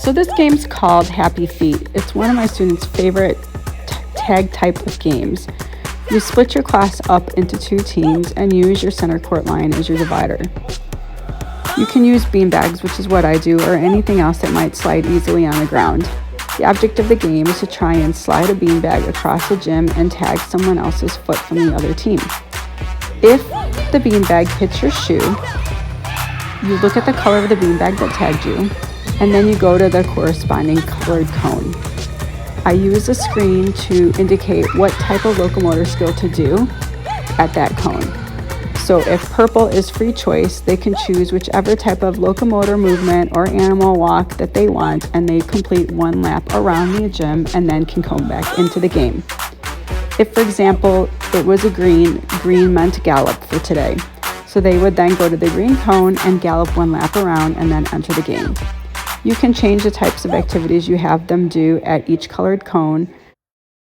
So this game's called Happy Feet. It's one of my students' favorite tag type of games. You split your class up into 2 teams and use your center court line as your divider. You can use beanbags, which is what I do, or anything else that might slide easily on the ground. The object of the game is to try and slide a beanbag across the gym and tag someone else's foot from the other team. If the beanbag hits your shoe, you look at the color of the beanbag that tagged you, and then you go to the corresponding colored cone. I use a screen to indicate what type of locomotor skill to do at that cone. So if purple is free choice, they can choose whichever type of locomotor movement or animal walk that they want, and they complete 1 lap around the gym and then can come back into the game. If, for example, it was a green meant gallop for today. So they would then go to the green cone and gallop 1 lap around and then enter the game. You can change the types of activities you have them do at each colored cone